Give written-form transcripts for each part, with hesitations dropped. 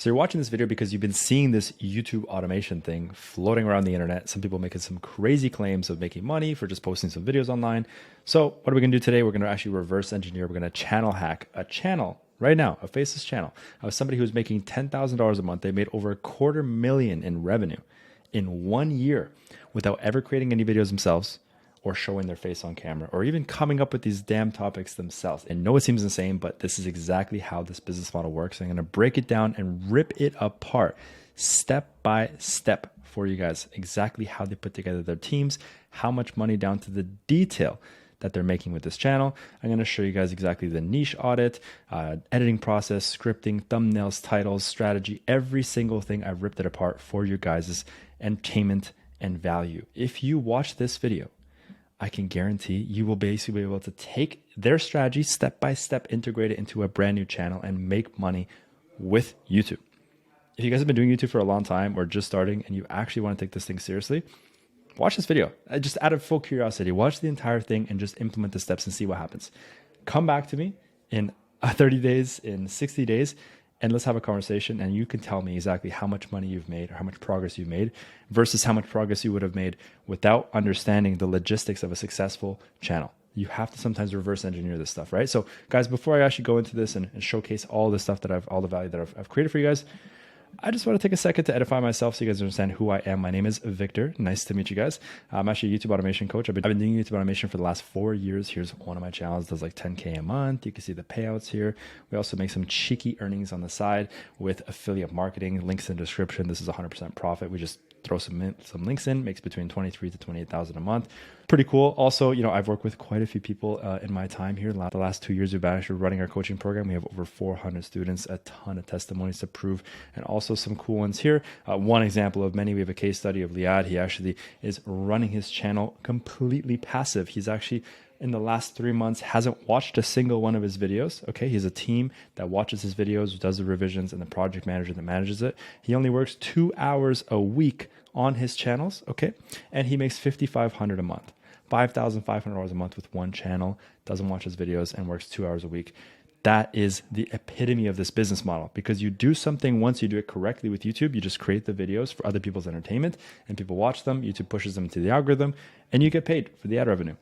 So you're watching this video because you've been seeing this YouTube automation thing floating around the internet. Some people making some crazy claims of making money for just posting some videos online. So what are we gonna do today? We're gonna actually reverse engineer. We're gonna channel hack a channel right now, a Faceless channel of somebody who's making $10,000 a month. They made over $250,000 in revenue in 1 year without ever creating any videos themselves or showing their face on camera, or even coming up with these damn topics themselves. And no, it seems insane, but this is exactly how this business model works. I'm gonna break it down and rip it apart step by step for you guys, exactly how they put together their teams, how much money down to the detail that they're making with this channel. I'm gonna show you guys exactly the niche audit, editing process, scripting, thumbnails, titles, strategy, every single thing. I've ripped it apart for you guys' entertainment and value. If you watch this video, I can guarantee you will basically be able to take their strategy step by step, integrate it into a brand new channel and make money with YouTube. If you guys have been doing YouTube for a long time or just starting and you actually want to take this thing seriously, watch this video. Just out of full curiosity, watch the entire thing and just implement the steps and see what happens. Come back to me in 30 days, in 60 days, and let's have a conversation and you can tell me exactly how much money you've made or how much progress you've made versus how much progress you would have made without understanding the logistics of a successful channel. You have to sometimes reverse engineer this stuff, right? So guys, before I actually go into this and showcase all the stuff that all the value that I've created for you guys, I just want to take a second to edify myself so you guys understand who I am. My name is Victor. Nice to meet you guys. I'm actually a YouTube automation coach. I've been doing YouTube automation for the last 4 years. Here's one of my channels, does like 10K a month. You can see the payouts here. We also make some cheeky earnings on the side with affiliate marketing. Links in the description. This is 100% profit. We just throw some links in, makes between 23 to 28,000 a month. Pretty cool. Also, I've worked with quite a few people in my time here. The last 2 years, we've been actually running our coaching program. We have over 400 students, a ton of testimonies to prove, and also some cool ones here. One example of many, we have a case study of Liad. He actually is running his channel completely passive. He's actually, in the last 3 months, hasn't watched a single one of his videos. Okay, he has a team that watches his videos, does the revisions, and the project manager that manages it. He only works 2 hours a week on his channels, okay? And he makes $5,500 a month, $5,500 a month with one channel, doesn't watch his videos, and works 2 hours a week. That is the epitome of this business model, because you do something once you do it correctly with YouTube. You just create the videos for other people's entertainment and people watch them. YouTube pushes them to the algorithm and you get paid for the ad revenue.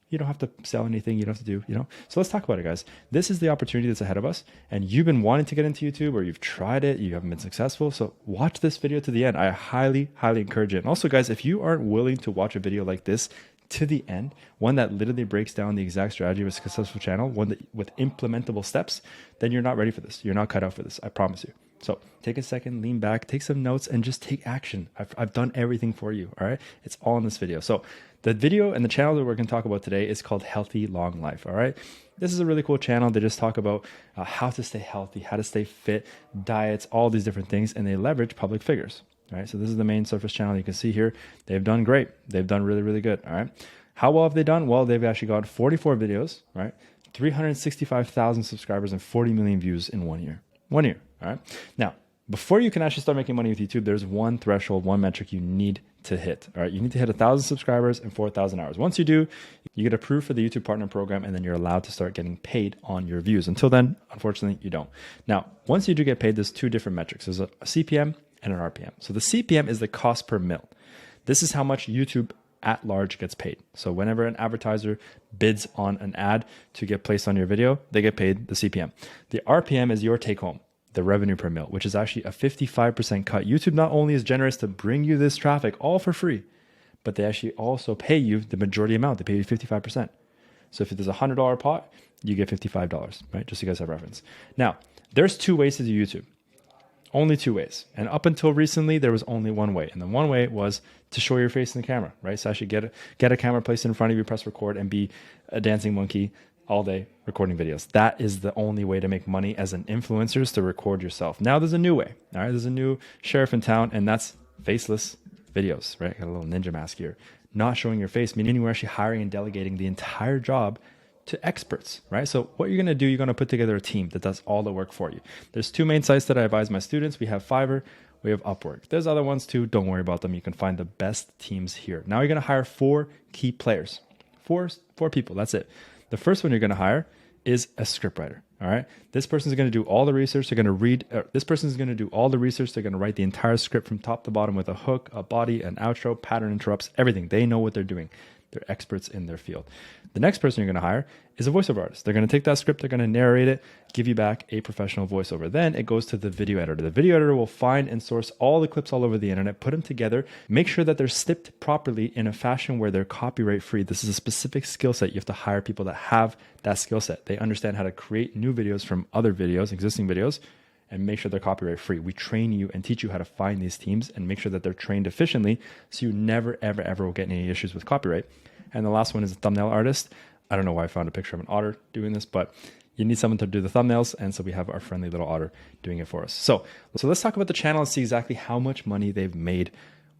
You don't have to sell anything. You don't have to do, So let's talk about it, guys. This is the opportunity that's ahead of us. And you've been wanting to get into YouTube, or you've tried it, you haven't been successful. So watch this video to the end. I highly, highly encourage it. And also, guys, if you aren't willing to watch a video like this to the end, one that literally breaks down the exact strategy of a successful channel, one that with implementable steps, then you're not ready for this. You're not cut out for this. I promise you. So take a second, lean back, take some notes, and just take action. I've done everything for you. All right. It's all in this video. So the video and the channel that we're going to talk about today is called Healthy Long Life. All right. This is a really cool channel. They just talk about how to stay healthy, how to stay fit, diets, all these different things. And they leverage public figures. All right. So this is the main surface channel. You can see here, they've done great. They've done really, really good. All right. How well have they done? Well, they've actually got 44 videos, right? 365,000 subscribers and 40 million views in 1 year. 1 year. All right. Now, before you can actually start making money with YouTube, there's one threshold, one metric you need to hit. All right. You need to hit 1,000 subscribers and 4,000 hours. Once you do, you get approved for the YouTube Partner Program, and then you're allowed to start getting paid on your views. Until then, unfortunately, you don't. Now, once you do get paid, there's two different metrics. There's a CPM and an RPM. So the CPM is the cost per mil. This is how much YouTube at large gets paid. So whenever an advertiser bids on an ad to get placed on your video, they get paid the CPM. The RPM is your take home, the revenue per mil, which is actually a 55% cut. YouTube not only is generous to bring you this traffic all for free, but they actually also pay you the majority amount. They pay you 55%. So if there's a $100 pot, you get $55, right? Just so you guys have reference. Now, there's two ways to do YouTube. Only two ways. And up until recently, there was only one way. And the one way was to show your face in the camera, right? So actually get a camera placed in front of you, press record, and be a dancing monkey all day recording videos. That is the only way to make money as an influencer, is to record yourself. Now there's a new way. All right. There's a new sheriff in town, and that's faceless videos, right? Got a little ninja mask here. Not showing your face, meaning we're actually hiring and delegating the entire job to experts, right? So what you're going to do, you're going to put together a team that does all the work for you. There's two main sites that I advise my students. We have Fiverr, we have Upwork. There's other ones too. Don't worry about them. You can find the best teams here. Now you're going to hire 4 key players, four people. That's it. The first one you're going to hire is a scriptwriter. All right. This person is going to do all the research. They're going to read. This person is going to do all the research. They're going to write the entire script from top to bottom with a hook, a body, an outro, pattern interrupts, everything. They know what they're doing. They're experts in their field. The next person you're going to hire is a voiceover artist. They're going to take that script, they're going to narrate it, give you back a professional voiceover. Then it goes to the video editor. The video editor will find and source all the clips all over the internet, put them together, make sure that they're snipped properly in a fashion where they're copyright free. This is a specific skill set. You have to hire people that have that skill set. They understand how to create new videos from other videos, existing videos, and make sure they're copyright free. We train you and teach you how to find these teams and make sure that they're trained efficiently so you never, ever, ever will get any issues with copyright. And the last one is a thumbnail artist. I don't know why I found a picture of an otter doing this, but you need someone to do the thumbnails. And so we have our friendly little otter doing it for us. So let's talk about the channel and see exactly how much money they've made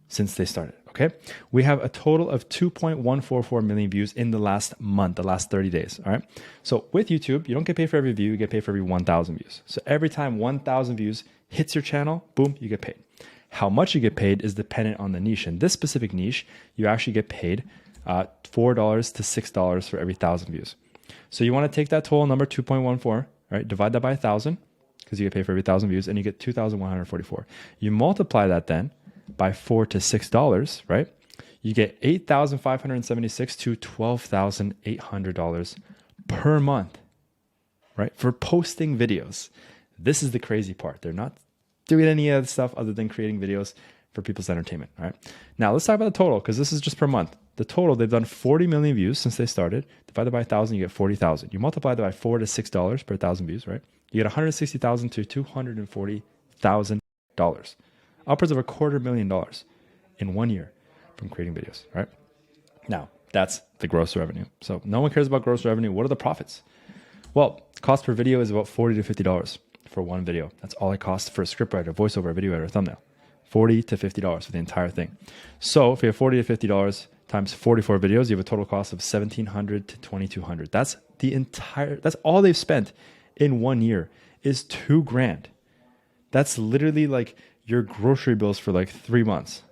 since they started. Okay. We have a total of 2.144 million views in the last month, the last 30 days. All right. So with YouTube, you don't get paid for every view, you get paid for every 1,000 views. So every time 1,000 views hits your channel, boom, you get paid. How much you get paid is dependent on the niche. In this specific niche, you actually get paid $4 to $6 for every 1,000 views. So you want to take that total number 2.14, right? Divide that by 1,000 because you get paid for every 1,000 views and you get 2,144. You multiply that then by $4 to $6, right? You get $8,576 to $12,800 per month, right? For posting videos. This is the crazy part. They're not doing any other stuff other than creating videos for people's entertainment, all right? Now let's talk about the total because this is just per month. The total, they've done 40 million views since they started. Divided by 1,000, you get 40,000. You multiply that by $4 to $6 per 1,000 views, right? You get $160,000 to $240,000. Upwards of $250,000 in 1 year from creating videos, right? Now, that's the gross revenue. So no one cares about gross revenue. What are the profits? Well, cost per video is about $40 to $50 for one video. That's all it costs for a scriptwriter, voiceover, video editor, thumbnail. $40 to $50 for the entire thing. So if you have $40 to $50 times 44 videos, you have a total cost of $1,700 to $2,200. That's all they've spent in 1 year is $2,000. That's literally like your grocery bills for like 3 months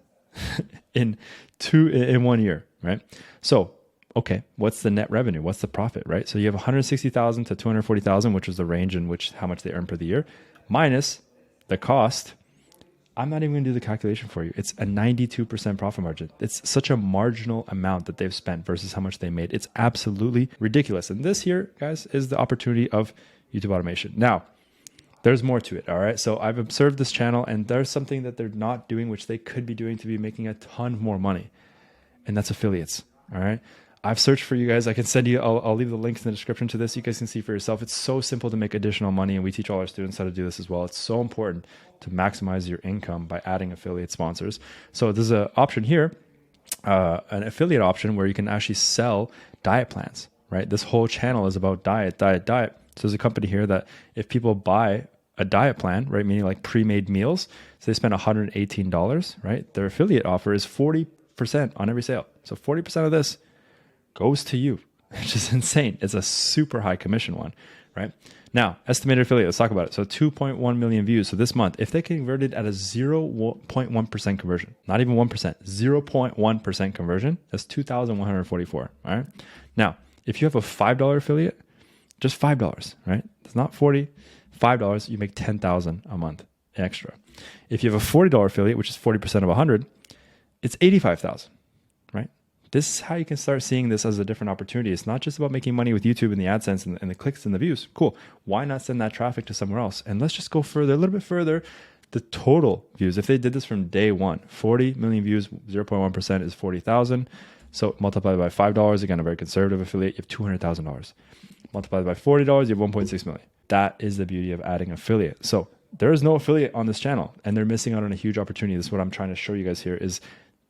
in 1 year, right? So, okay, what's the net revenue? What's the profit, right? So you have 160,000 to 240,000, which is the range in which how much they earn per the year, minus the cost. I'm not even going to do the calculation for you. It's a 92% profit margin. It's such a marginal amount that they've spent versus how much they made. It's absolutely ridiculous. And this here, guys, is the opportunity of YouTube automation. Now, there's more to it, all right? So I've observed this channel and there's something that they're not doing, which they could be doing to be making a ton more money. And that's affiliates, all right? I've searched for you guys. I can send you, I'll leave the links in the description to this. You guys can see for yourself. It's so simple to make additional money. And we teach all our students how to do this as well. It's so important to maximize your income by adding affiliate sponsors. So there's an option here, an affiliate option where you can actually sell diet plans, right? This whole channel is about diet. So there's a company here that if people buy a diet plan, right, meaning like pre-made meals, so they spend $118, right? Their affiliate offer is 40% on every sale. So 40% of this goes to you, which is insane. It's a super high commission one, right? Now, estimated affiliate, let's talk about it. So 2.1 million views. So this month, if they converted at a 0.1% conversion, not even 1%, 0.1% conversion, that's 2,144, all right? Now, if you have a $5 affiliate, just $5, right? It's not 40, $5, you make 10,000 a month extra. If you have a $40 affiliate, which is 40% of 100, it's 85,000, right? This is how you can start seeing this as a different opportunity. It's not just about making money with YouTube and the AdSense and the clicks and the views. Cool. Why not send that traffic to somewhere else? And let's just go further, a little bit further. The total views, if they did this from day one, 40 million views, 0.1% is 40,000. So multiplied by $5, again, a very conservative affiliate, you have $200,000. Multiplied by $40, you have 1.6 million. That is the beauty of adding affiliate. So there is no affiliate on this channel and they're missing out on a huge opportunity. This is what I'm trying to show you guys here is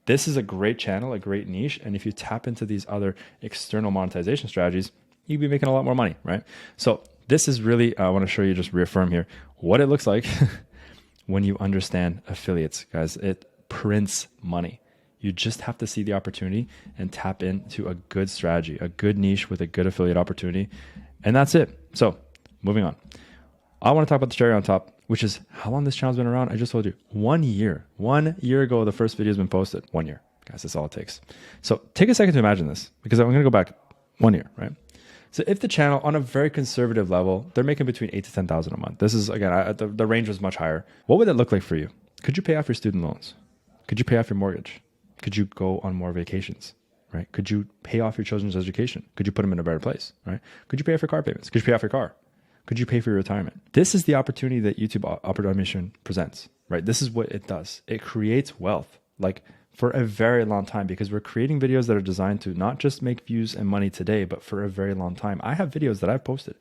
this is a great channel, a great niche. And if you tap into these other external monetization strategies, you'd be making a lot more money, right? So this is really, I want to show you, just reaffirm here, what it looks like when you understand affiliates, guys. It prints money. You just have to see the opportunity and tap into a good strategy, a good niche with a good affiliate opportunity. And that's it. So moving on. I want to talk about the cherry on top, which is how long this channel's been around. I just told you 1 year. 1 year ago, the first video has been posted. 1 year. Guys, that's all it takes. So take a second to imagine this because I'm going to go back 1 year, right? So if the channel on a very conservative level, they're making between 8 to 10,000 a month. This is again, the range was much higher. What would that look like for you? Could you pay off your student loans? Could you pay off your mortgage? Could you go on more vacations? Right? Could you pay off your children's education? Could you put them in a better place? Right? Could you pay off your car payments? Could you pay off your car? Could you pay for your retirement? This is the opportunity that YouTube automation presents, right? This is what it does. It creates wealth, like for a very long time, because we're creating videos that are designed to not just make views and money today, but for a very long time. I have videos that I've posted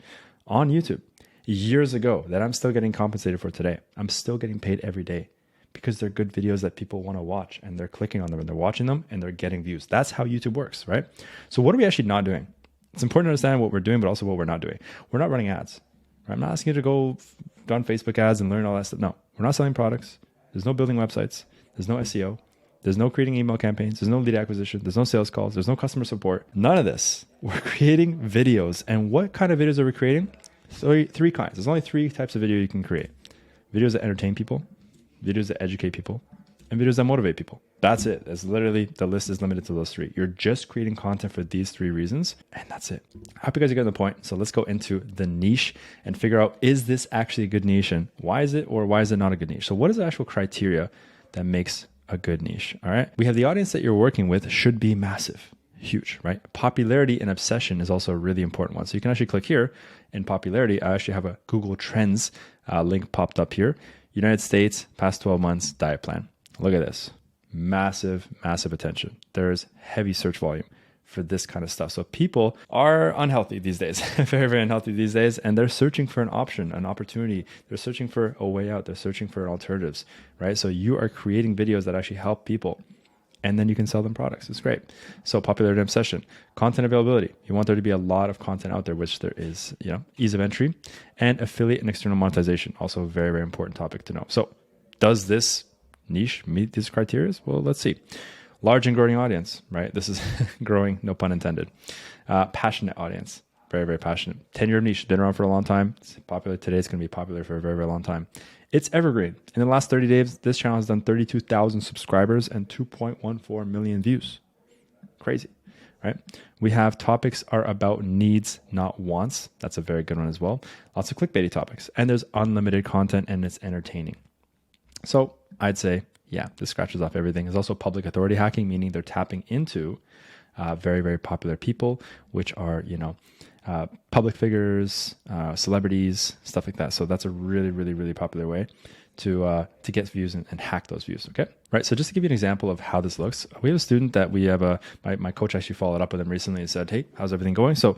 on YouTube years ago that I'm still getting compensated for today. I'm still getting paid every day because they're good videos that people want to watch, and they're clicking on them and they're watching them and they're getting views. That's how YouTube works, right? So what are we actually not doing? It's important to understand what we're doing, but also what we're not doing. We're not running ads. Right? I'm not asking you to go run Facebook ads and learn all that stuff. No, we're not selling products. There's no building websites. There's no SEO. There's no creating email campaigns. There's no lead acquisition. There's no sales calls. There's no customer support. None of this. We're creating videos. And what kind of videos are we creating? Three kinds. There's only 3 types of video you can create. Videos that entertain people, videos that educate people, and videos that motivate people. That's it. That's literally, the list is limited to those 3. You're just creating content for these 3 reasons, and that's it. I hope you guys are getting the point. So let's go into the niche and figure out, is this actually a good niche, and why is it, or why is it not a good niche? So what is the actual criteria that makes a good niche? All right. We have the audience that you're working with should be massive, huge, right? Popularity and obsession is also a really important one. So you can actually click here in popularity. I actually have a Google Trends link popped up here. United States, past 12 months, diet plan. Look at this. Massive, massive attention. There's heavy search volume for this kind of stuff. So people are unhealthy these days, very, very unhealthy these days. And they're searching for an option, an opportunity. They're searching for a way out. They're searching for alternatives, right? So you are creating videos that actually help people, and then you can sell them products. It's great. So popularity and obsession, content availability. You want there to be a lot of content out there, which there is, ease of entry, and affiliate and external monetization. Also a very, very important topic to know. So does this niche meet these criteria? Well, let's see. Large and growing audience, right? This is growing, no pun intended. Passionate audience, very, very passionate. 10-year niche, been around for a long time. It's popular today. It's going to be popular for a very, very long time. It's evergreen. In the last 30 days, this channel has done 32,000 subscribers and 2.14 million views. Crazy, right? We have topics are about needs, not wants. That's a very good one as well. Lots of clickbaity topics. And there's unlimited content, and it's entertaining. So I'd say, yeah, this scratches off everything. There's also public authority hacking, meaning they're tapping into very, very popular people, which are, public figures, celebrities, stuff like that. So that's a really, really, really popular way to get views and hack those views. Okay. Right. So just to give you an example of how this looks, we have a student that we have my coach actually followed up with him recently and said, hey, how's everything going? So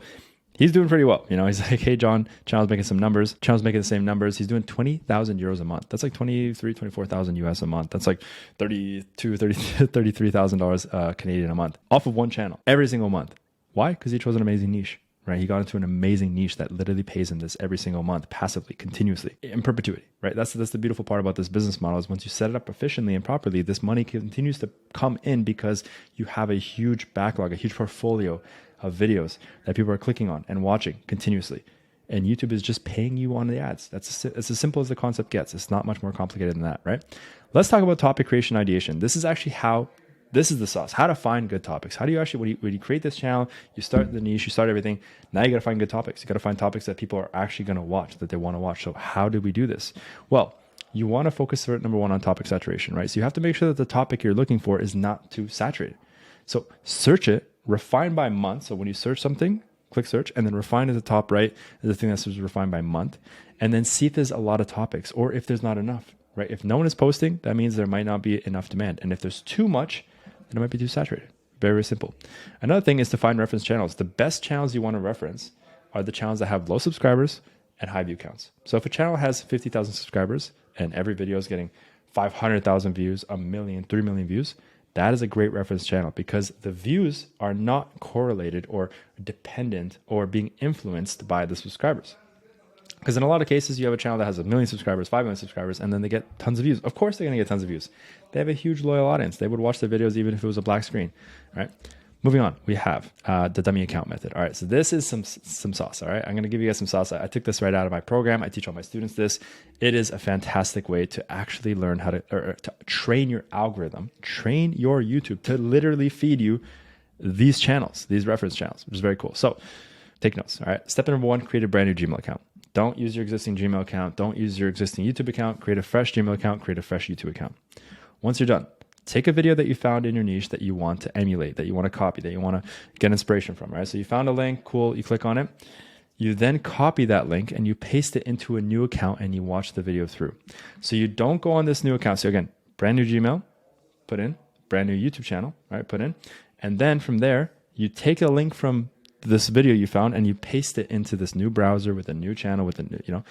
he's doing pretty well. He's like, hey, John, channel's making some numbers. Channel's making the same numbers. He's doing 20,000 euros a month. That's like 24,000 US a month. That's like $33,000 Canadian a month off of one channel every single month. Why? Because he chose an amazing niche, right? He got into an amazing niche that literally pays him this every single month, passively, continuously, in perpetuity, right? That's the beautiful part about this business model is once you set it up efficiently and properly, this money continues to come in because you have a huge backlog, a huge portfolio of videos that people are clicking on and watching continuously. And YouTube is just paying you on the ads. It's as simple as the concept gets. It's not much more complicated than that, right? Let's talk about topic creation ideation. This is the sauce. How to find good topics. How do you actually, when you create this channel, you start the niche, you start everything. Now you got to find good topics. You got to find topics that people are actually going to watch, that they want to watch. So how do we do this? Well, you want to focus, number one, on topic saturation, right? So you have to make sure that the topic you're looking for is not too saturated. So search it, refine by month. So when you search something, click search, and then refine at the top right is the thing that says refine by month. And then see if there's a lot of topics or if there's not enough, right? If no one is posting, that means there might not be enough demand. And if there's too much, then it might be too saturated. Very, very simple. Another thing is to find reference channels. The best channels you want to reference are the channels that have low subscribers and high view counts. So if a channel has 50,000 subscribers and every video is getting 500,000 views, 1 million, 3 million views, that is a great reference channel because the views are not correlated or dependent or being influenced by the subscribers. Because in a lot of cases, you have a channel that has 1 million subscribers, 5 million subscribers, and then they get tons of views. Of course, they're going to get tons of views. They have a huge loyal audience. They would watch their videos even if it was a black screen, right? Moving on, we have the dummy account method. All right, so this is some sauce, all right? I'm going to give you guys some sauce. I took this right out of my program. I teach all my students this. It is a fantastic way to actually learn how to train your algorithm, train your YouTube to literally feed you these channels, these reference channels, which is very cool. So Take notes. All right. Step number one, create a brand new Gmail account. Don't use your existing Gmail account. Don't use your existing YouTube account. Create a fresh Gmail account. Create a fresh YouTube account. Once you're done, take a video that you found in your niche that you want to emulate, that you want to copy, that you want to get inspiration from, right? So you found a link, cool, you click on it. You then copy that link and you paste it into a new account and you watch the video through. So you don't go on this new account. So again, brand new Gmail, put in, brand new YouTube channel, right? Put in. And then from there, you take a link from this video you found and you paste it into this new browser with a new channel with a new,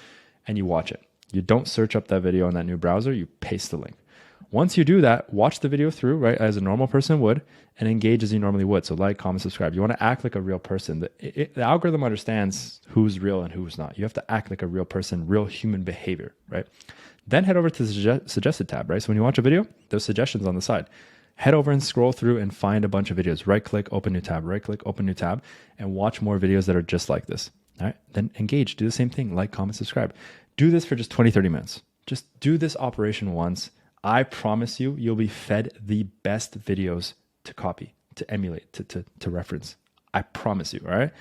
and you watch it. You don't search up that video in that new browser, you paste the link. Once you do that, watch the video through, right, as a normal person would, and engage as you normally would. So like, comment, subscribe. You want to act like a real person. The algorithm understands who's real and who's not. You have to act like a real person, real human behavior, right? Then head over to the suggested tab, right? So when you watch a video, there's suggestions on the side. Head over and scroll through and find a bunch of videos. Right click, open new tab, right click, open new tab, and watch more videos that are just like this. All right. Then engage, do the same thing, like, comment, subscribe. Do this for just 20, 30 minutes. Just do this operation once. I promise you, you'll be fed the best videos to copy, to emulate, to reference. I promise you, all right?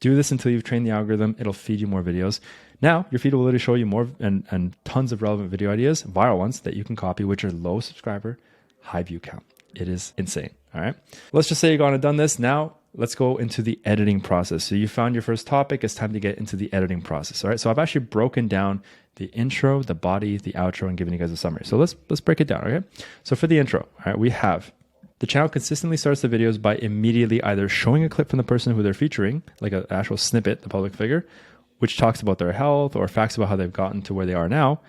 Do this until you've trained the algorithm. It'll feed you more videos. Now, your feed will literally show you more and tons of relevant video ideas, viral ones that you can copy, which are low subscriber, high view count. It is insane. All right. Let's just say you've gone and done this. Now let's go into the editing process. So you found your first topic. It's time to get into the editing process. All right. So I've actually broken down the intro, the body, the outro, and giving you guys a summary. So let's break it down. Okay. So for the intro, all right, we have the channel consistently starts the videos by immediately either showing a clip from the person who they're featuring, like an actual snippet, the public figure, which talks about their health or facts about how they've gotten to where they are now,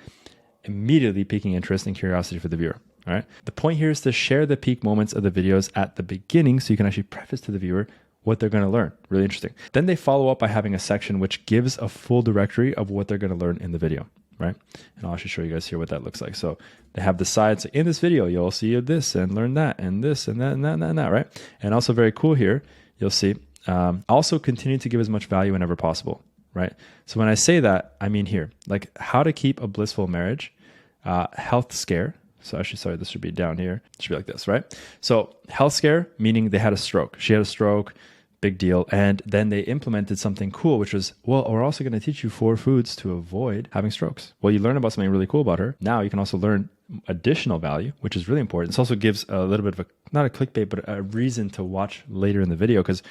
immediately piquing interest and curiosity for the viewer. All right. The point here is to share the peak moments of the videos at the beginning so you can actually preface to the viewer what they're going to learn. Really interesting. Then they follow up by having a section which gives a full directory of what they're going to learn in the video, right? And I'll actually show you guys here what that looks like. So they have the sides. So in this video, you'll see this and learn that and this and that and that and that, right? And also very cool here, you'll see also continue to give as much value whenever possible, right? So when I say that, I mean here, like how to keep a blissful marriage, health scare. So actually, sorry, this should be down here. It should be like this, right? So health scare, meaning they had a stroke. She had a stroke, big deal. And then they implemented something cool, which was, well, we're also going to teach you 4 foods to avoid having strokes. Well, you learn about something really cool about her. Now you can also learn additional value, which is really important. This also gives a little bit of not a clickbait, but a reason to watch later in the video because,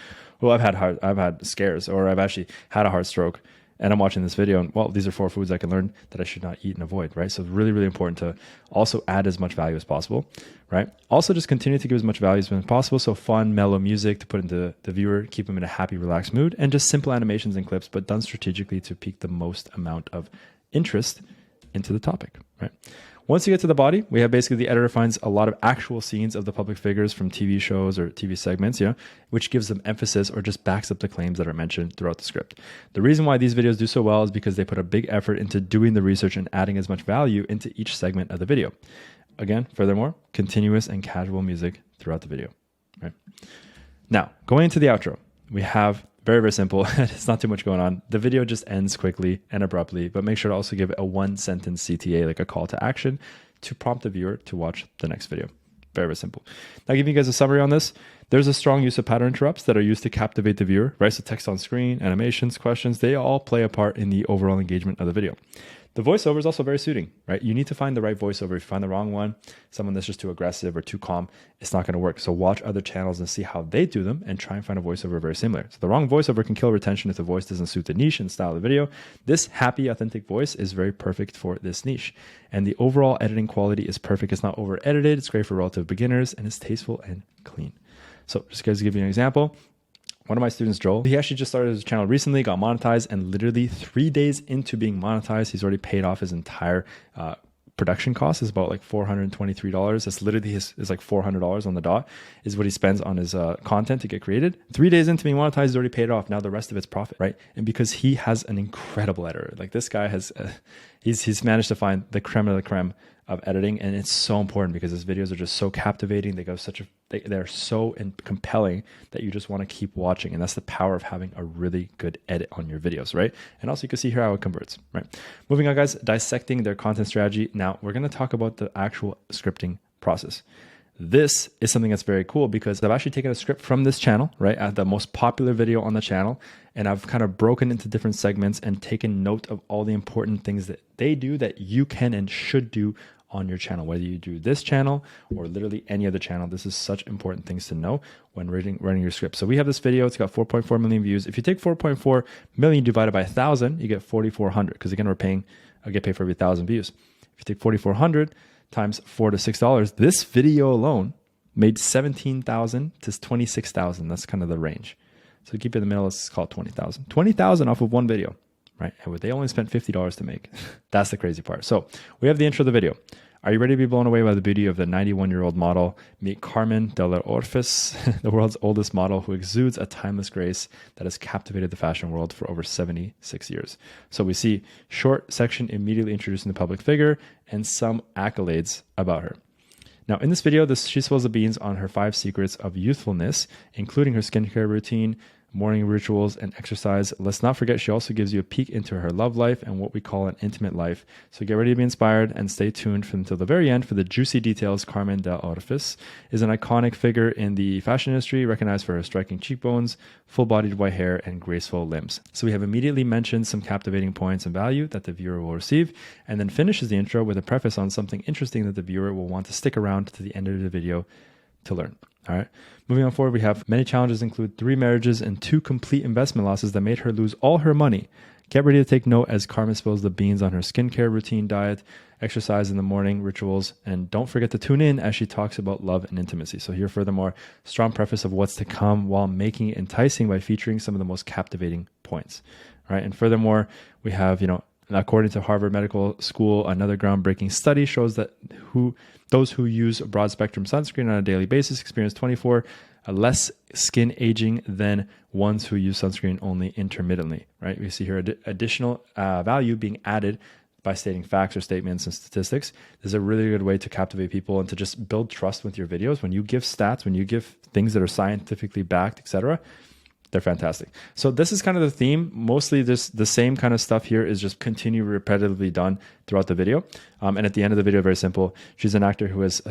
well, I've had scares or I've actually had a heart stroke. And I'm watching this video and, well, these are 4 foods I can learn that I should not eat and avoid, right? So really, really important to also add as much value as possible, right? Also just continue to give as much value as possible. So fun, mellow music to put into the viewer, keep them in a happy, relaxed mood, and just simple animations and clips, but done strategically to pique the most amount of interest into the topic, right? Once you get to the body, we have basically the editor finds a lot of actual scenes of the public figures from TV shows or TV segments, which gives them emphasis or just backs up the claims that are mentioned throughout the script. The reason why these videos do so well is because they put a big effort into doing the research and adding as much value into each segment of the video. Again, furthermore, continuous and casual music throughout the video, right? Now, going into the outro, we have very, very simple. It's not too much going on. The video just ends quickly and abruptly, but make sure to also give it a 1-sentence CTA, like a call to action to prompt the viewer to watch the next video. Very, very simple. Now, giving you guys a summary on this, there's a strong use of pattern interrupts that are used to captivate the viewer, right? So text on screen, animations, questions, they all play a part in the overall engagement of the video. The voiceover is also very suiting, right? You need to find the right voiceover. If you find the wrong one, someone that's just too aggressive or too calm, it's not going to work. So watch other channels and see how they do them and try and find a voiceover very similar. So the wrong voiceover can kill retention if the voice doesn't suit the niche and style of the video. This happy, authentic voice is very perfect for this niche. And the overall editing quality is perfect. It's not over edited. It's great for relative beginners and it's tasteful and clean. So just guys, to give you an example, one of my students, Joel, he actually just started his channel recently, got monetized, and literally 3 days into being monetized, he's already paid off his entire production cost. Is about like $423. That's literally is like $400 on the dot is what he spends on his content to get created. 3 days into being monetized, he's already paid it off. Now the rest of it's profit, right? And because he has an incredible editor, like this guy has, he's managed to find the creme of the creme of editing, and it's so important because his videos are just so captivating. They go they're so compelling that you just want to keep watching, and that's the power of having a really good edit on your videos, right? And also you can see here how it converts, right? Moving on, guys, dissecting their content strategy. Now we're going to talk about the actual scripting process. this is something that's very cool because I've actually taken a script from this channel, right, at the most popular video on the channel, and I've kind of broken into different segments and taken note of all the important things that they do that you can and should do on your channel, whether you do this channel or literally any other channel. This is such important things to know when running your script. So we have this video, it's got 4.4 million views. If you take 4.4 million divided by 1,000, you get 4,400, because again, I get paid for every 1,000 views. If you take 4,400 times $4 to $6, this video alone made 17,000 to 26,000. That's kind of the range. So keep it in the middle, let's call it 20,000. 20,000 off of one video, right? And they only spent $50 to make. That's the crazy part. So we have the intro of the video. Are you ready to be blown away by the beauty of the 91-year-old model? Meet Carmen de la Orfis, the world's oldest model who exudes a timeless grace that has captivated the fashion world for over 76 years. So we see short section immediately introducing the public figure and some accolades about her. Now in this video, she spills the beans on her 5 secrets of youthfulness, including her skincare routine, morning rituals, and exercise. Let's not forget, she also gives you a peek into her love life and what we call an intimate life. So get ready to be inspired and stay tuned until the very end for the juicy details. Carmen de Orfis is an iconic figure in the fashion industry, recognized for her striking cheekbones, full-bodied white hair, and graceful limbs. So we have immediately mentioned some captivating points and value that the viewer will receive, and then finishes the intro with a preface on something interesting that the viewer will want to stick around to the end of the video to learn. All right. Moving on forward, we have many challenges include 3 marriages and 2 complete investment losses that made her lose all her money. Get ready to take note as Carmen spills the beans on her skincare routine, diet, exercise in the morning, rituals, and don't forget to tune in as she talks about love and intimacy. So here, furthermore, strong preface of what's to come while making it enticing by featuring some of the most captivating points. All right. And furthermore, we have, according to Harvard Medical School, another groundbreaking study shows that those who use a broad spectrum sunscreen on a daily basis experience 24 less skin aging than ones who use sunscreen only intermittently, right? We see here additional value being added by stating facts or statements and statistics. This is a really good way to captivate people and to just build trust with your videos. When you give stats, when you give things that are scientifically backed, etc., they're fantastic. So this is kind of the theme. Mostly the same kind of stuff here is just continue repetitively done throughout the video. And at the end of the video, very simple. She's an actor who's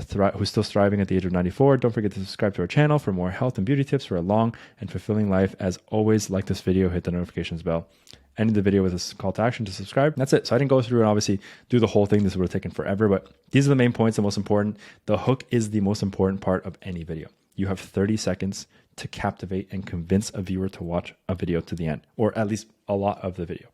still thriving at the age of 94. Don't forget to subscribe to our channel for more health and beauty tips for a long and fulfilling life. As always, like this video, hit the notifications bell. Ending the video with a call to action to subscribe. That's it. So I didn't go through and obviously do the whole thing. This would have taken forever, but these are the main points, the most important. The hook is the most important part of any video. You have 30 seconds to captivate and convince a viewer to watch a video to the end, or at least a lot of the video.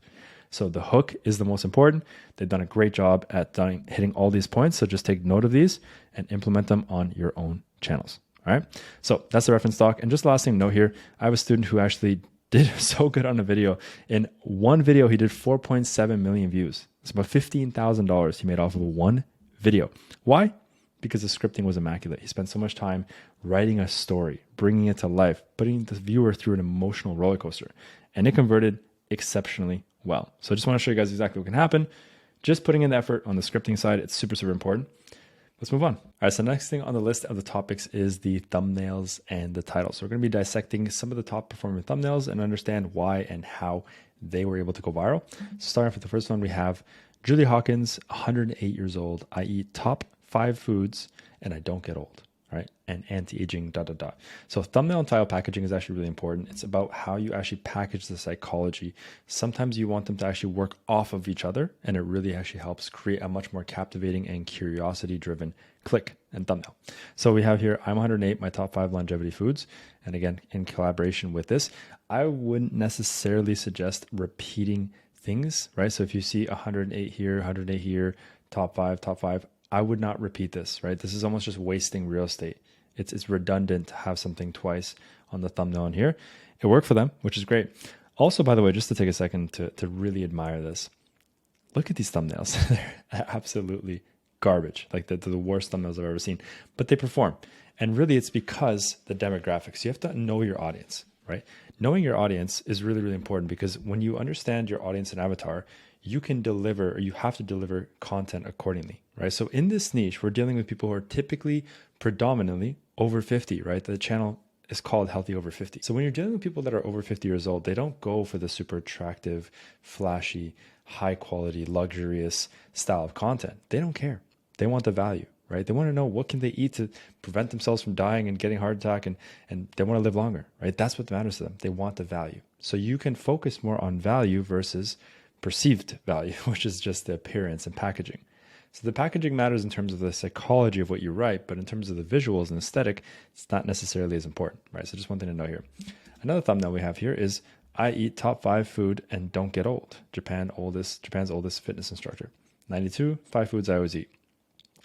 So the hook is the most important. They've done a great job at hitting all these points. So just take note of these and implement them on your own channels. All right. So that's the reference doc. And just the last thing to note here, I have a student who actually did so good on a video. In one video, he did 4.7 million views. It's about $15,000 he made off of one video. Why? Because the scripting was immaculate. He spent so much time writing a story, bringing it to life, putting the viewer through an emotional roller coaster, and it converted exceptionally well. So I just want to show you guys exactly what can happen. Just putting in the effort on the scripting side, it's super, super important. Let's move on. All right, so the next thing on the list of the topics is the thumbnails and the title. So we're going to be dissecting some of the top performing thumbnails and understand why and how they were able to go viral. So starting off with the first one, we have Julie Hawkins, 108 years old. I eat top 5 foods and I don't get old, right? And anti-aging, . So thumbnail and title packaging is actually really important. It's about how you actually package the psychology. Sometimes you want them to actually work off of each other, and it really actually helps create a much more captivating and curiosity-driven click and thumbnail. So we have here, I'm 108, my top 5 longevity foods. And again, in collaboration with this, I wouldn't necessarily suggest repeating things, right? So if you see 108 here, top 5, I would not repeat this, right? This is almost just wasting real estate. It's redundant to have something twice on the thumbnail in here. It worked for them, which is great. Also, by the way, just to take a second to really admire this, look at these thumbnails. They're absolutely garbage, like the worst thumbnails I've ever seen, but they perform. And really it's because the demographics, you have to know your audience, right? Knowing your audience is really, really important, because when you understand your audience and avatar, you can deliver, or you have to deliver content accordingly, right? So in this niche, we're dealing with people who are typically predominantly over 50, right? The channel is called Healthy Over 50. So when you're dealing with people that are over 50 years old, they don't go for the super attractive, flashy, high quality, luxurious style of content. They don't care. They want the value, right? They want to know what can they eat to prevent themselves from dying and getting a heart attack, and they want to live longer, right? That's what matters to them. They want the value. So you can focus more on value versus perceived value, which is just the appearance and packaging. So the packaging matters in terms of the psychology of what you write, but in terms of the visuals and aesthetic, it's not necessarily as important, right? So just one thing to know here. Another thumbnail we have here is I eat top 5 food and don't get old. Japan's oldest fitness instructor. 92, 5 foods I always eat.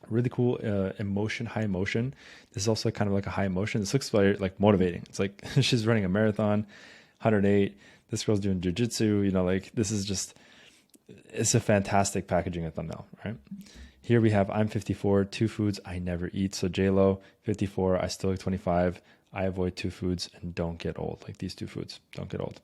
Really cool emotion, high emotion. This is also kind of like a high emotion. This looks very like motivating. It's like she's running a marathon, 108. This girl's doing jujitsu. You know, like this is just, it's a fantastic packaging of thumbnail, right? Here we have I'm 54, 2 foods I never eat. So J-Lo, 54, I still look 25. I avoid 2 foods and don't get old. Like these 2 foods don't get old.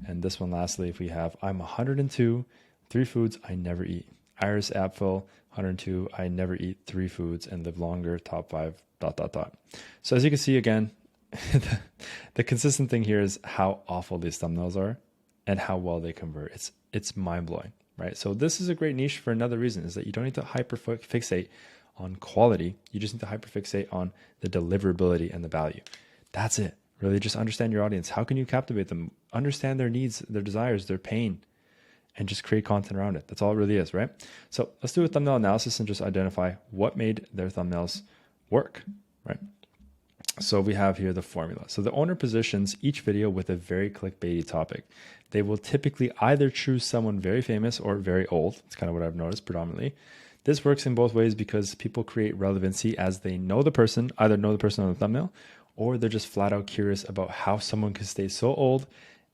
And this one, lastly, if we have I'm 102, 3 foods I never eat. Iris Apfel, 102, I never eat 3 foods and live longer, top 5, ... So as you can see, again, the consistent thing here is how awful these thumbnails are and how well they convert. It's mind-blowing, right? So this is a great niche for another reason, is that you don't need to hyperfixate on quality. You just need to hyperfixate on the deliverability and the value. That's it. Really just understand your audience. How can you captivate them? Understand their needs, their desires, their pain, and just create content around it. That's all it really is, right? So let's do a thumbnail analysis and just identify what made their thumbnails work, right? So we have here the formula. So the owner positions each video with a very clickbaity topic. They will typically either choose someone very famous or very old. It's kind of what I've noticed predominantly. This works in both ways because people create relevancy as they know the person, either know the person on the thumbnail, or they're just flat out curious about how someone can stay so old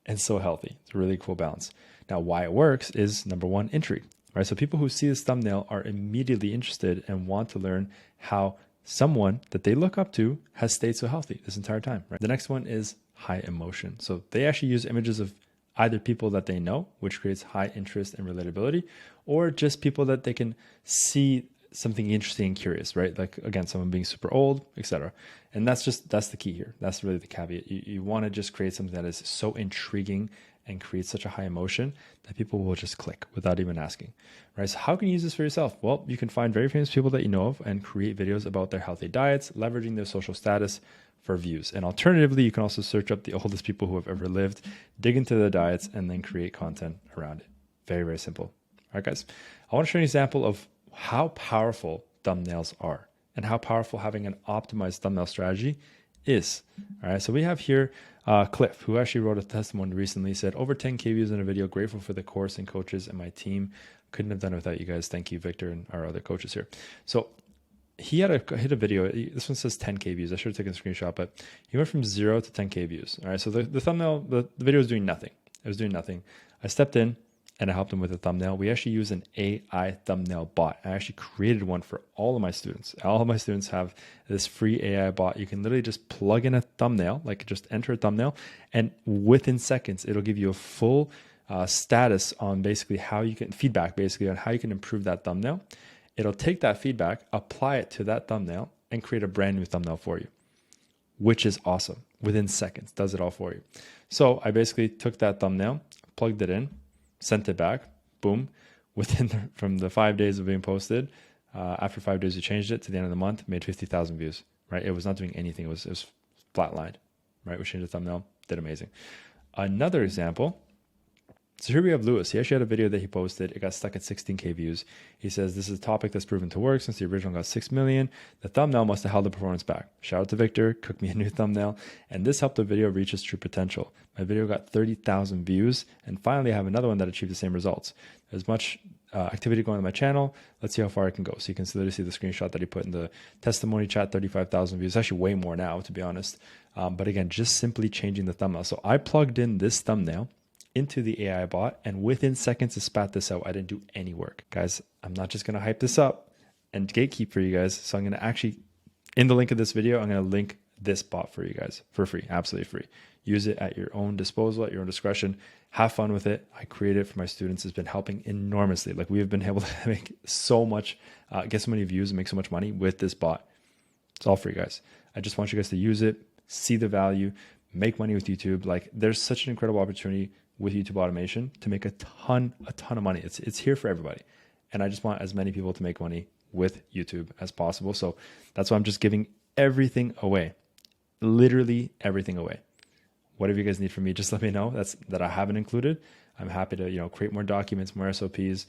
and so healthy. It's a really cool balance. Now, why it works is number one, intrigue, right? So people who see this thumbnail are immediately interested and want to learn how someone that they look up to has stayed so healthy this entire time, right? The next one is high emotion. So they actually use images of either people that they know, which creates high interest and relatability, or just people that they can see something interesting and curious, right? Like again, someone being super old, etc. And that's the key here. That's really the caveat. You want to just create something that is so intriguing and creates such a high emotion that people will just click without even asking, right? So how can you use this for yourself? Well, you can find very famous people that you know of and create videos about their healthy diets, leveraging their social status for views. And alternatively, you can also search up the oldest people who have ever lived, dig into their diets, and then create content around it. Very, very simple. All right, guys, I want to show you an example of how powerful thumbnails are and how powerful having an optimized thumbnail strategy is. All right, so we have here Cliff, who actually wrote a testimony recently, said over 10K views in a video, grateful for the course and coaches and my team. Couldn't have done it without you guys. Thank you, Victor, and our other coaches here. So he hit a video. This one says 10K views. I should have taken a screenshot, but he went from 0 to 10K views. All right, so the thumbnail, the video was doing nothing. It was doing nothing. I stepped in and I helped him with a thumbnail. We actually use an AI thumbnail bot. I actually created one for all of my students. All of my students have this free AI bot. You can literally just plug in a thumbnail, like just enter a thumbnail, and within seconds, it'll give you a full status on basically how you can, feedback basically on how you can improve that thumbnail. It'll take that feedback, apply it to that thumbnail, and create a brand new thumbnail for you, which is awesome. Within seconds, does it all for you. So I basically took that thumbnail, plugged it in, sent it back, boom, from the 5 days of being posted, after 5 days we changed it to the end of the month, made 50,000 views, right? It was not doing anything. It was flatlined, right? We changed the thumbnail, did amazing. Another example, so here we have Lewis. He actually had a video that he posted. It got stuck at 16K views. He says, this is a topic that's proven to work since the original got 6 million. The thumbnail must have held the performance back. Shout out to Victor, cooked me a new thumbnail. And this helped the video reach its true potential. My video got 30,000 views. And finally, I have another one that achieved the same results. There's much activity going on my channel. Let's see how far I can go. So you can literally see the screenshot that he put in the testimony chat, 35,000 views. Actually way more now, to be honest. But again, just simply changing the thumbnail. So I plugged in this thumbnail into the AI bot, and within seconds to spat this out. I didn't do any work. Guys, I'm not just going to hype this up and gatekeep for you guys. So I'm going to actually, in the link of this video, I'm going to link this bot for you guys for free, absolutely free. Use it at your own disposal, at your own discretion. Have fun with it. I created it for my students. It's been helping enormously. Like we have been able to make so much, get so many views and make so much money with this bot. It's all free, guys. I just want you guys to use it, see the value, make money with YouTube. Like there's such an incredible opportunity with YouTube automation to make a ton of money. It's here for everybody. And I just want as many people to make money with YouTube as possible. So that's why I'm just giving everything away, literally everything away. Whatever you guys need from me, just let me know that I haven't included. I'm happy to, create more documents, more SOPs,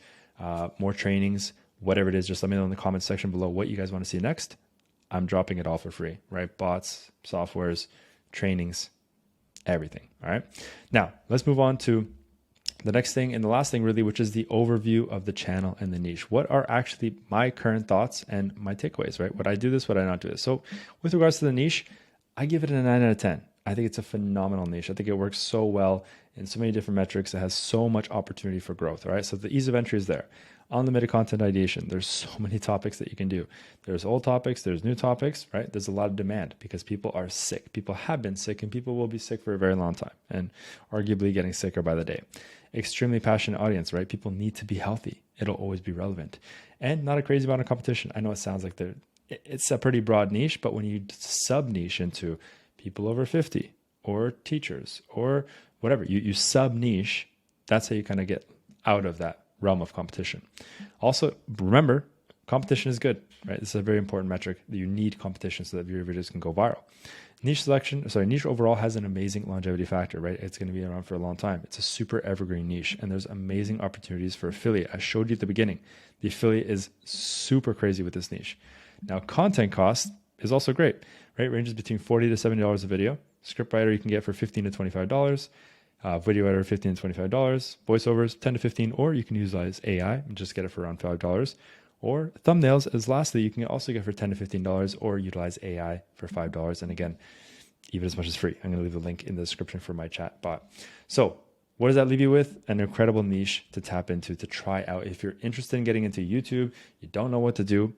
more trainings, whatever it is. Just let me know in the comment section below what you guys want to see next. I'm dropping it all for free, right? Bots, softwares, trainings, everything. All right. Now let's move on to the next thing and the last thing really, which is the overview of the channel and the niche. What are actually my current thoughts and my takeaways, right? Would I do this? Would I not do this? So with regards to the niche, I give it a 9 out of 10. I think it's a phenomenal niche. I think it works so well in so many different metrics. It has so much opportunity for growth, all right? So the ease of entry is there. Unlimited content ideation. There's so many topics that you can do. There's old topics, there's new topics, right? There's a lot of demand because people are sick. People have been sick and people will be sick for a very long time and arguably getting sicker by the day. Extremely passionate audience, right? People need to be healthy. It'll always be relevant. And not a crazy amount of competition. I know it sounds like it's a pretty broad niche, but when you sub niche into people over 50 or teachers or whatever, you sub niche, that's how you kind of get out of that realm of competition. Also, remember, competition is good, right? This is a very important metric that you need competition so that your videos can go viral. Niche overall has an amazing longevity factor, right? It's going to be around for a long time. It's a super evergreen niche and there's amazing opportunities for affiliate. I showed you at the beginning, the affiliate is super crazy with this niche. Now, content cost is also great, right? It ranges between $40 to $70 a video. Scriptwriter you can get for $15 to $25. Video editor, $15 to $25. Voiceovers, $10 to $15, or you can utilize AI and just get it for around $5. Or thumbnails is lastly, you can also get for $10 to $15 or utilize AI for $5. And again, even as much as free. I'm going to leave the link in the description for my chat bot. So what does that leave you with? An incredible niche to tap into, to try out. If you're interested in getting into YouTube, you don't know what to do,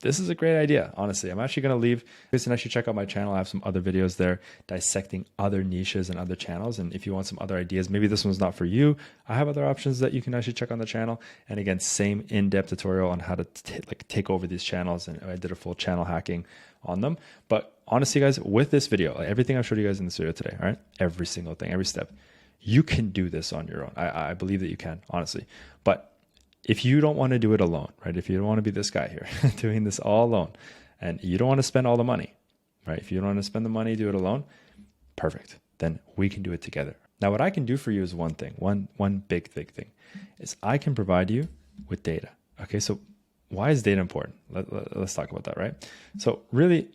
this is a great idea, honestly. I'm actually going to leave this and actually check out my channel. I have some other videos there dissecting other niches and other channels. And if you want some other ideas, maybe this one's not for you, I have other options that you can actually check on the channel. And again, same in-depth tutorial on how to take over these channels. And I did a full channel hacking on them. But honestly, guys, with this video, everything I've showed you guys in this video today, all right, every single thing, every step, you can do this on your own. I believe that you can, honestly. But if you don't want to do it alone, right? If you don't want to be this guy here doing this all alone and you don't want to spend all the money, right? If you don't want to spend the money, do it alone, perfect. Then we can do it together. Now, what I can do for you is one thing, one big thing is I can provide you with data. Okay. So why is data important? Let's talk about that, right? So really,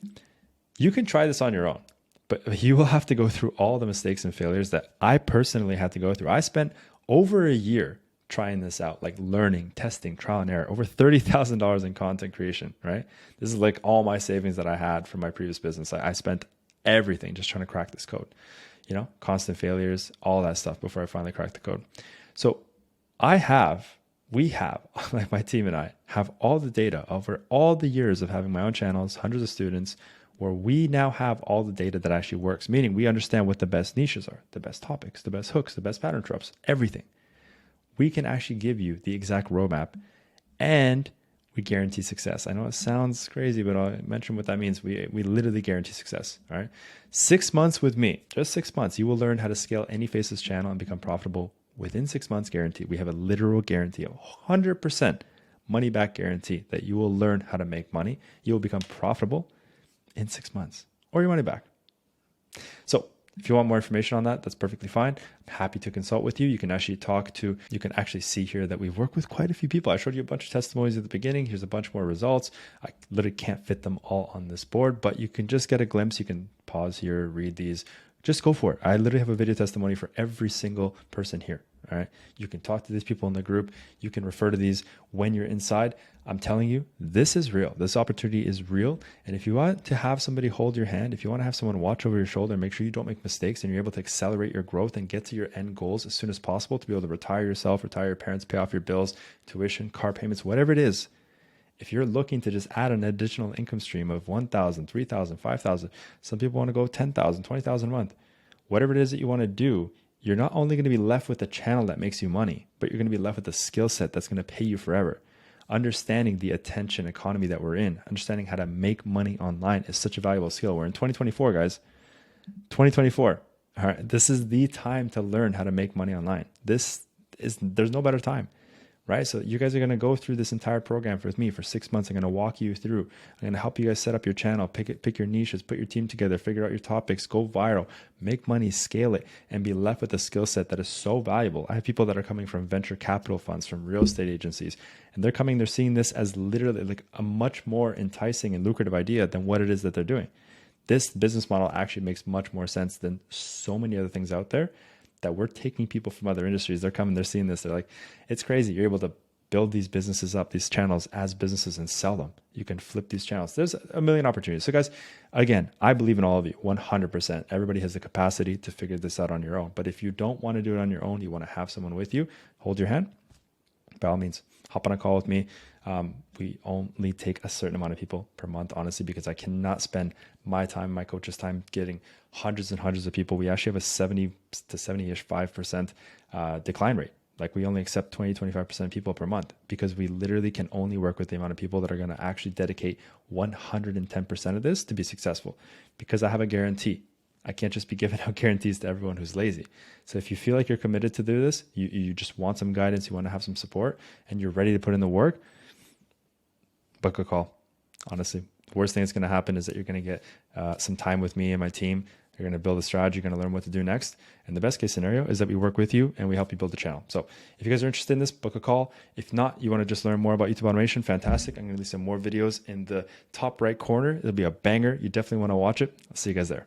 you can try this on your own, but you will have to go through all the mistakes and failures that I personally had to go through. I spent over a year trying this out, like learning, testing, trial and error, over $30,000 in content creation, right? This is like all my savings that I had from my previous business. I spent everything just trying to crack this code, constant failures, all that stuff before I finally cracked the code. So we have, like my team and I have all the data over all the years of having my own channels, hundreds of students, where we now have all the data that actually works, meaning we understand what the best niches are, the best topics, the best hooks, the best pattern drops, everything. We can actually give you the exact roadmap and we guarantee success. I know it sounds crazy, but I'll mention what that means. We literally guarantee success. All right. 6 months with me, just 6 months, you will learn how to scale any Faceless channel and become profitable within 6 months guarantee. We have a literal guarantee of 100% money back guarantee that you will learn how to make money. You will become profitable in 6 months or your money back. So if you want more information on that, that's perfectly fine. I'm happy to consult with you. You can actually you can actually see here that we've worked with quite a few people. I showed you a bunch of testimonies at the beginning. Here's a bunch more results. I literally can't fit them all on this board, but you can just get a glimpse. You can pause here, read these. Just go for it. I literally have a video testimony for every single person here. All right. You can talk to these people in the group. You can refer to these when you're inside. I'm telling you, this is real. This opportunity is real. And if you want to have somebody hold your hand, if you want to have someone watch over your shoulder and make sure you don't make mistakes and you're able to accelerate your growth and get to your end goals as soon as possible to be able to retire yourself, retire your parents, pay off your bills, tuition, car payments, whatever it is. If you're looking to just add an additional income stream of 1,000, 3,000, 5,000, some people want to go 10,000, 20,000 a month, whatever it is that you want to do, you're not only going to be left with a channel that makes you money, but you're going to be left with a skill set that's going to pay you forever. Understanding the attention economy that we're in, understanding how to make money online is such a valuable skill. We're in 2024, guys. 2024. All right. This is the time to learn how to make money online. There's no better time. right? So you guys are going to go through this entire program with me for 6 months. I'm going to walk you through. I'm going to help you guys set up your channel, pick your niches, put your team together, figure out your topics, go viral, make money, scale it, and be left with a skill set that is so valuable. I have people that are coming from venture capital funds, from real estate agencies, and they're seeing this as literally like a much more enticing and lucrative idea than what it is that they're doing. This business model actually makes much more sense than so many other things out there that we're taking people from other industries. They're coming, they're seeing this. They're like, it's crazy. You're able to build these businesses up, these channels as businesses and sell them. You can flip these channels. There's a million opportunities. So guys, again, I believe in all of you 100%. Everybody has the capacity to figure this out on your own. But if you don't want to do it on your own, you want to have someone with you, hold your hand, by all means, hop on a call with me. We only take a certain amount of people per month, honestly, because I cannot spend my time, my coach's time, getting hundreds and hundreds of people. We actually have a 70 to 70-ish 5% decline rate. Like we only accept 20, 25% of people per month because we literally can only work with the amount of people that are going to actually dedicate 110% of this to be successful, because I have a guarantee. I can't just be giving out guarantees to everyone who's lazy. So if you feel like you're committed to do this, you just want some guidance, you want to have some support, and you're ready to put in the work, book a call. Honestly, the worst thing that's going to happen is that you're going to get some time with me and my team. You're going to build a strategy. You're going to learn what to do next. And the best case scenario is that we work with you and we help you build a channel. So if you guys are interested in this, book a call. If not, you want to just learn more about YouTube automation, fantastic. I'm going to release some more videos in the top right corner. It'll be a banger. You definitely want to watch it. I'll see you guys there.